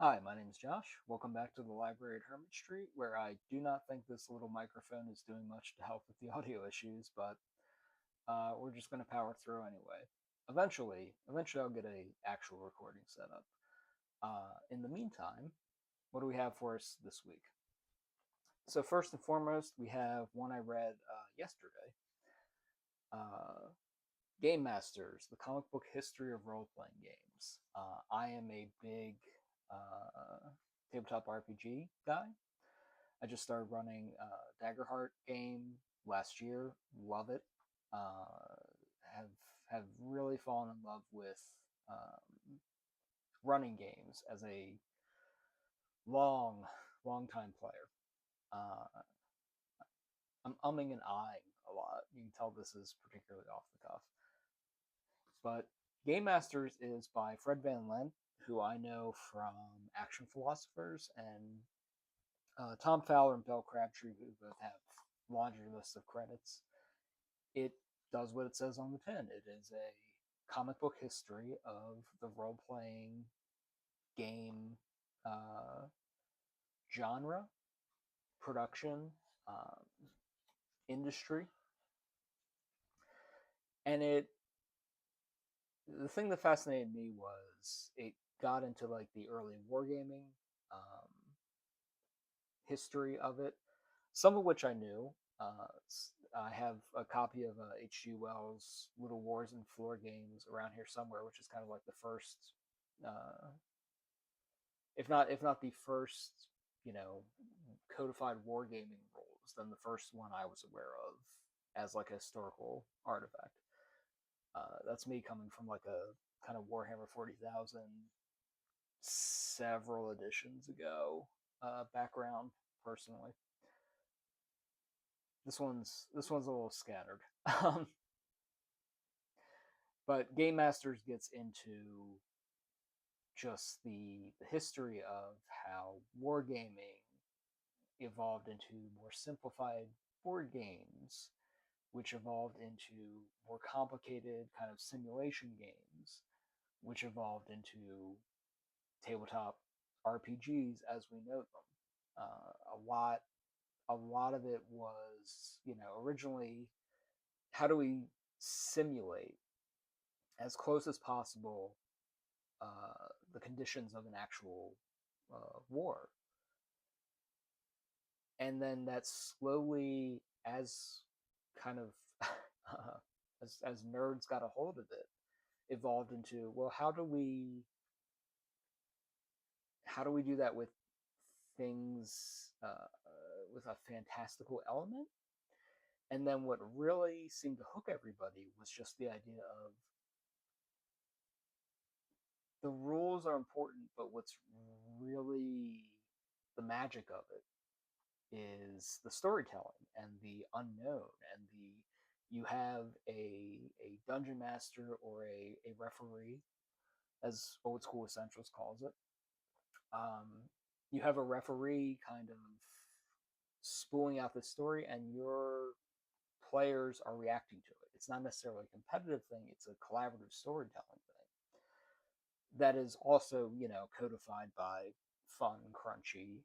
Hi, my name is Josh. Welcome back to the library at Hermit Street, where I do not think this little microphone is doing much to help with the audio issues, but we're just going to power through anyway. Eventually, I'll get a actual recording set up. In the meantime, what do we have for us this week? So first and foremost, we have one I read yesterday. Uh, Gamemasters, the comic book history of role-playing games. I am a big uh, tabletop RPG guy. I just started running Daggerheart game last year. Love it. Uh, have have really fallen in love with running games as a long long time player. Uh, I'm umming and ahhing a lot. You can tell this is particularly off the cuff. But Game Masters is by Fred Van Lent, who I know from Action Philosophers, and Tom Fowler and Bill Crabtree, who both have laundry lists of credits. It does what it says on the tin. It is a comic book history of the role playing game uh, genre, production, um, industry. And the thing that fascinated me was it got into like the early wargaming um, history of it, some of which I knew. I have a copy of H.G. Wells' Little Wars and Floor Games around here somewhere, which is kind of like the first, uh, if not the first, you know, codified wargaming rules, then the first one I was aware of as like a historical artifact. That's me coming from like a kind of Warhammer 40,000 several editions ago background personally. This one's a little scattered. Um, but Game Masters gets into just the history of how wargaming evolved into more simplified board games, which evolved into more complicated kind of simulation games, which evolved into tabletop RPGs as we know them. A lot of it was, originally how do we simulate as close as possible the conditions of an actual war, and then that slowly, as kind of as nerds got a hold of it, evolved into, well, how do we do that with things with a fantastical element? And then what really seemed to hook everybody was just the idea of the rules are important, but what's really the magic of it is the storytelling and the unknown and the you have a dungeon master or a referee, as old school essentials calls it. You have a referee kind of spooling out the story, and your players are reacting to it. It's not necessarily a competitive thing, it's a collaborative storytelling thing that is also, codified by fun, crunchy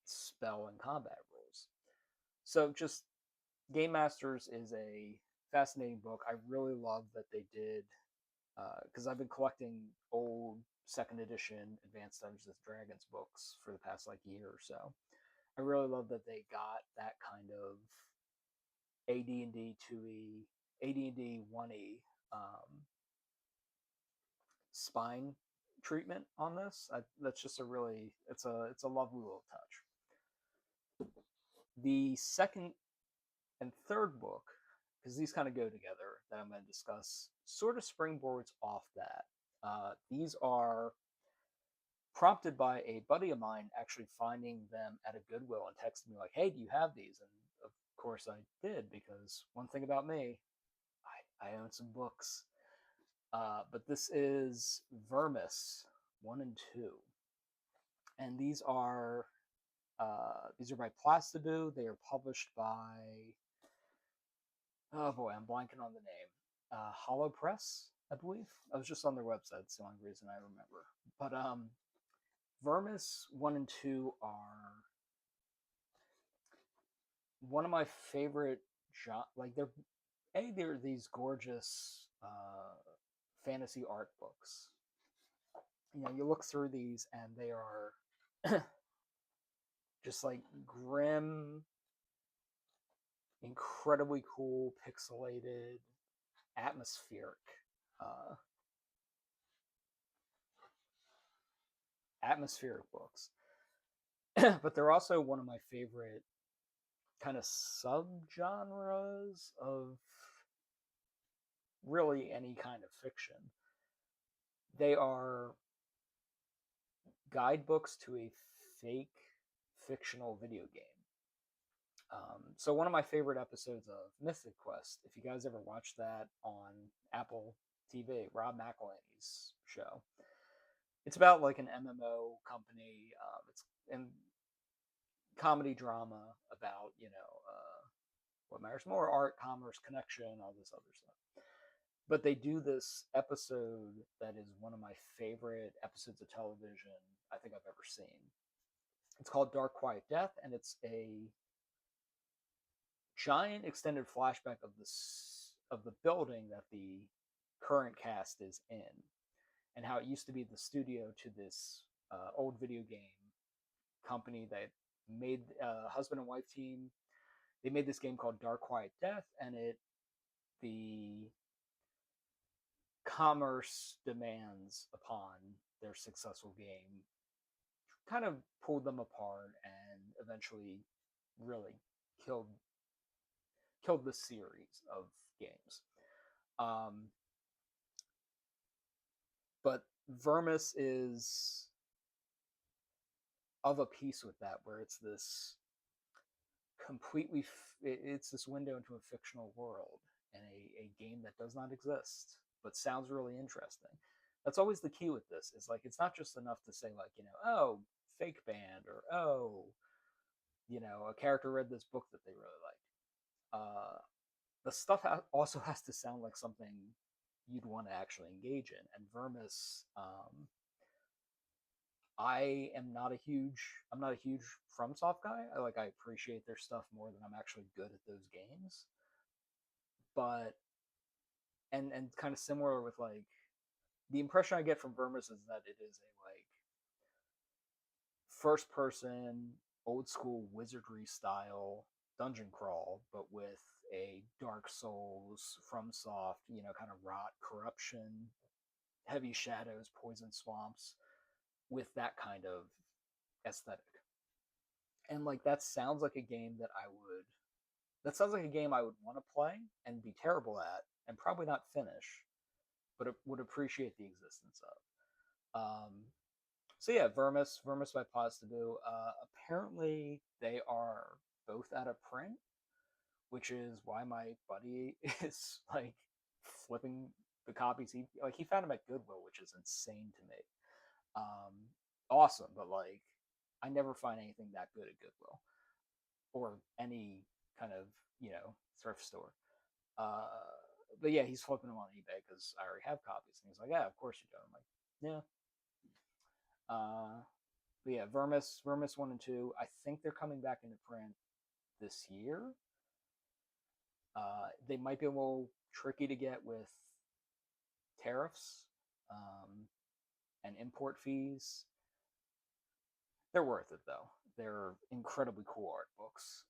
spell and combat rules. So just Game Masters is a fascinating book. I really love that they did, because I've been collecting old second edition Advanced Dungeons and Dragons books for the past like year or so. I really love that they got that kind of AD&D 2E, AD&D 1E spine treatment on this. That's just a really it's a lovely little touch. The second and third book, because these kind of go together, that I'm going to discuss, sort of springboards off that. These are prompted by a buddy of mine actually finding them at a Goodwill and texting me like, "Hey, do you have these?" And of course I did, because one thing about me, I own some books. But this is Vermis 1 and 2, and these are by Plastiboo. They are published by, oh boy, I'm blanking on the name. Hollow Press, I believe. I was just on their website. It's the only reason I remember. But Vermis 1 and 2 are one of my favorite like they're these gorgeous fantasy art books. You know, you look through these and they are just like grim, incredibly cool, pixelated, atmospheric, uh, atmospheric books. But they're also one of my favorite kind of subgenres of really any kind of fiction. They are guidebooks to a fake fictional video game. So one of my favorite episodes of Mythic Quest, if you guys ever watched that on Apple TV, Rob McElhenney's show, it's about like an MMO company. It's in comedy drama about what matters more: art, commerce, connection, all this other stuff. But they do this episode that is one of my favorite episodes of television I think I've ever seen. It's called Dark Quiet Death, and it's a giant extended flashback of the building that the current cast is in, and how it used to be the studio to this old video game company that made a husband and wife team. They made this game called Dark Quiet Death, and the commerce demands upon their successful game kind of pulled them apart and eventually really killed the series of games. But Vermis is of a piece with that, where it's this it's this window into a fictional world and a game that does not exist but sounds really interesting. That's always the key with this, is like it's not just enough to say like, oh, fake band, or oh, a character read this book that they really liked. The stuff also has to sound like something you'd want to actually engage in. And Vermis, I'm not a huge FromSoft guy. I appreciate their stuff more than I'm actually good at those games. But and kind of similar with like the impression I get from Vermis is that it is a like first person old school wizardry style dungeon crawl, but with a Dark Souls, FromSoft, kind of rot, corruption, heavy shadows, poison swamps, with that kind of aesthetic. And like that sounds like a game I would want to play and be terrible at and probably not finish, but it would appreciate the existence of. So yeah, Vermis by Pause to Do. Apparently they are both out of print, which is why my buddy is like flipping the copies. He found them at Goodwill, which is insane to me. Awesome, but like I never find anything that good at Goodwill or any kind of thrift store. But yeah, he's flipping them on eBay because I already have copies, and he's like, "Yeah, of course you do." I'm like, "Yeah." But yeah, Vermis 1 and 2. I think they're coming back into print this year. They might be a little tricky to get with tariffs and import fees. They're worth it though. They're incredibly cool art books.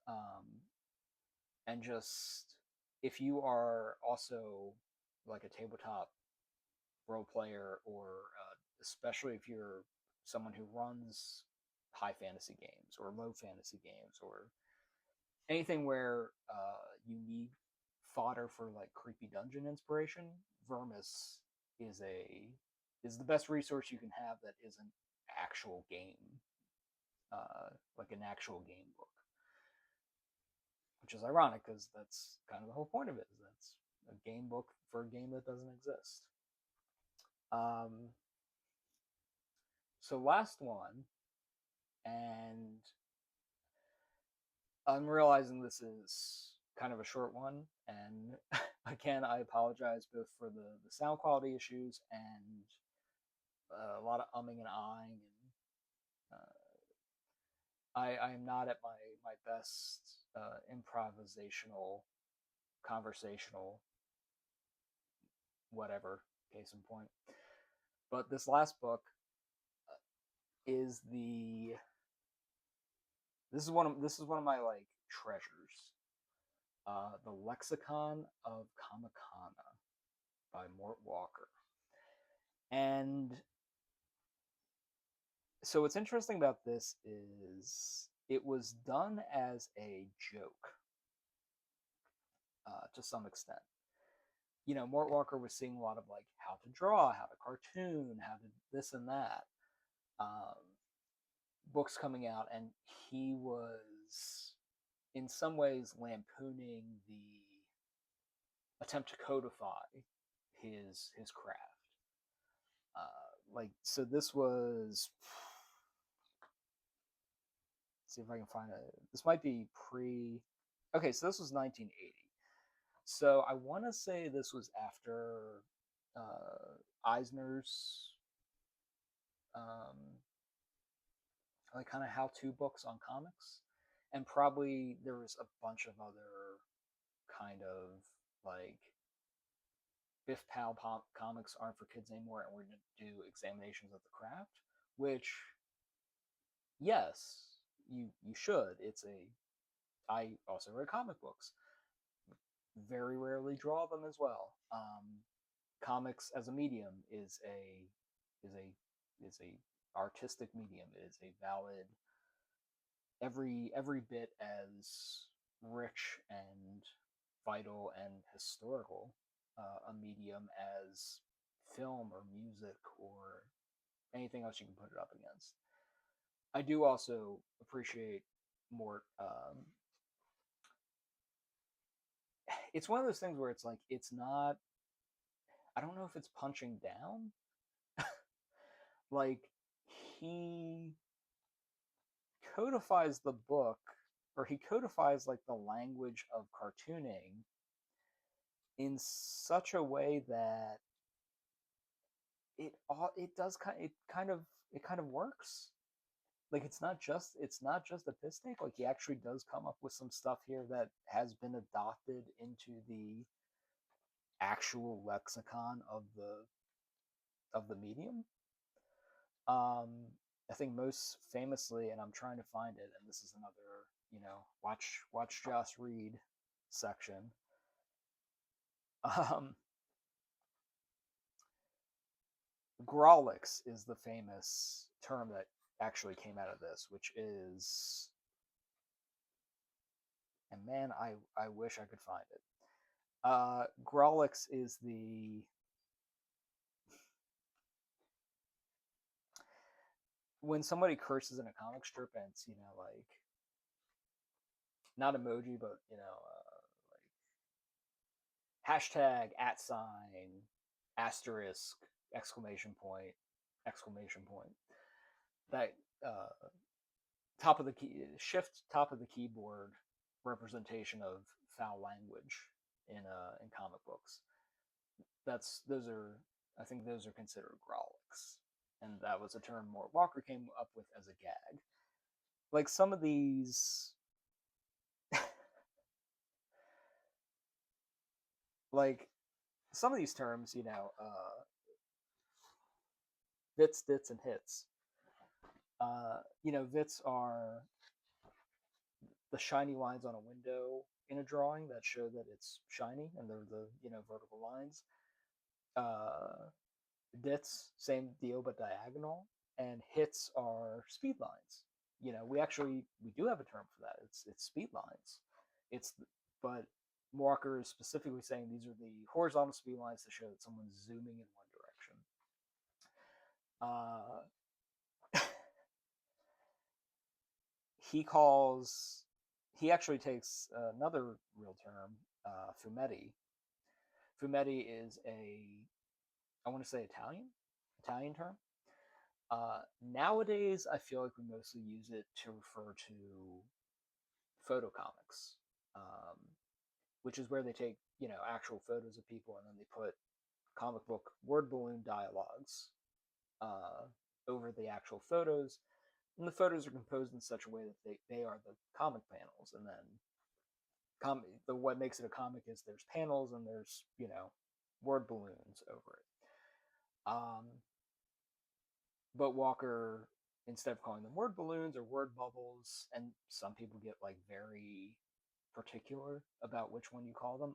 And just if you are also like a tabletop role player, or especially if you're someone who runs high fantasy games or low fantasy games, or anything where you need fodder for like creepy dungeon inspiration, Vermis is the best resource you can have that isn't actual game, like an actual game book. Which is ironic because that's kind of the whole point of it. Is that's a game book for a game that doesn't exist. So last one, and I'm realizing this is kind of a short one, and again, I apologize both for the sound quality issues and a lot of umming and ahhing and I am not at my best improvisational, conversational, whatever. Case in point. But this last book is the this is one of my like treasures. The Lexicon of Comicana by Mort Walker. And so what's interesting about this is it was done as a joke to some extent. You know, Mort Walker was seeing a lot of like how to draw, how to cartoon, how to this and that. Um, Books coming out, and he was in some ways lampooning the attempt to codify his craft. Like so, this was. Let's see if I can find a. This might be pre. Okay, so this was 1980. So I want to say this was after Eisner's um, like kind of how-to books on comics, and probably there was a bunch of other kind of like Biff Pal comics aren't for kids anymore, and we're going to do examinations of the craft. Which, yes, you should. It's a. I also read comic books. Very rarely draw them as well. Comics as a medium is a artistic medium. It is a valid every bit as rich and vital and historical a medium as film or music or anything else you can put it up against. I do also appreciate more. It's one of those things where it's like it's not. I don't know if it's punching down. Like he codifies the book, or he codifies like the language of cartooning in such a way that it does it kind of works. Like it's not just a piss take. Like he actually does come up with some stuff here that has been adopted into the actual lexicon of the medium. Um, I think most famously, and I'm trying to find it, and this is another watch Joss read section. Um, Grawlix is the famous term that actually came out of this, which is, and man, I wish I could find it. Grawlix is the when somebody curses in a comic strip, and it's like not emoji, but like hashtag @ asterisk exclamation point that top of the key shift top of the keyboard representation of foul language in comic books. Those are I think those are considered growlix, and that was a term Mort Walker came up with as a gag. Like some of these, like some of these terms, vits, dits, and hits. Vits are the shiny lines on a window in a drawing that show that it's shiny, and they're the vertical lines. Dits, same deal but diagonal, and hits are speed lines. We do have a term for that. It's speed lines. It's but Walker is specifically saying these are the horizontal speed lines to show that someone's zooming in one direction. He actually takes another real term, fumetti. Fumetti is I want to say Italian term. Nowadays, I feel like we mostly use it to refer to photo comics, which is where they take actual photos of people and then they put comic book word balloon dialogues over the actual photos. And the photos are composed in such a way that they are the comic panels, and then what makes it a comic is there's panels and there's word balloons over it. But Walker, instead of calling them word balloons or word bubbles, and some people get like very particular about which one you call them.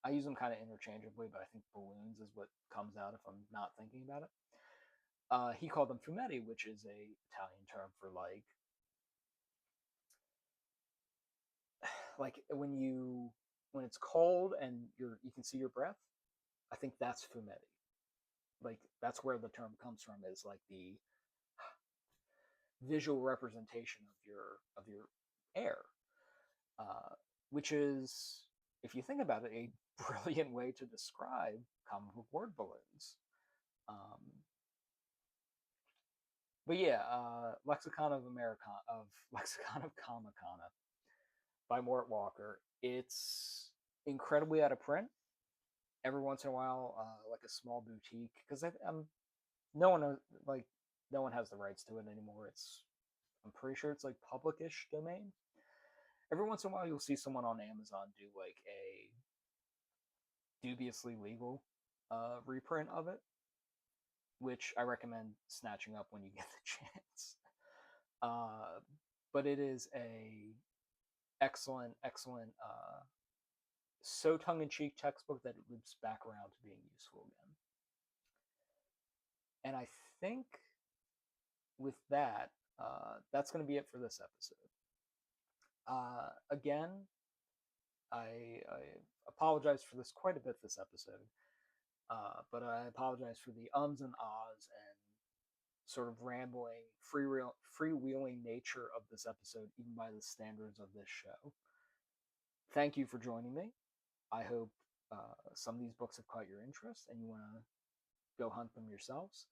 I use them kind of interchangeably, but I think balloons is what comes out if I'm not thinking about it. He called them fumetti, which is a Italian term for like when it's cold and you can see your breath. I think that's fumetti. Like that's where the term comes from, is like the visual representation of your air, uh, which is, if you think about it, a brilliant way to describe comic book word balloons. Um, but yeah, Lexicon of Lexicon of Comicana by Mort Walker. It's incredibly out of print. Every once in a while, like a small boutique, because I'm no one like no one has the rights to it anymore. I'm pretty sure it's like public-ish domain. Every once in a while, you'll see someone on Amazon do like a dubiously legal reprint of it, which I recommend snatching up when you get the chance. Uh, but it is a excellent, excellent, so tongue-in-cheek textbook that it loops back around to being useful again. And I think with that, that's going to be it for this episode. Again, I apologize for this quite a bit this episode, but I apologize for the ums and ahs and sort of rambling, freewheeling nature of this episode, even by the standards of this show. Thank you for joining me. I hope some of these books have caught your interest and you want to go hunt them yourselves.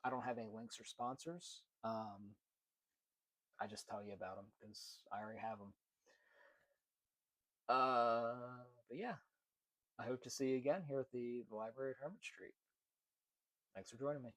I don't have any links or sponsors. I just tell you about them because I already have them. But yeah, I hope to see you again here at the Library at Hermit Street. Thanks for joining me.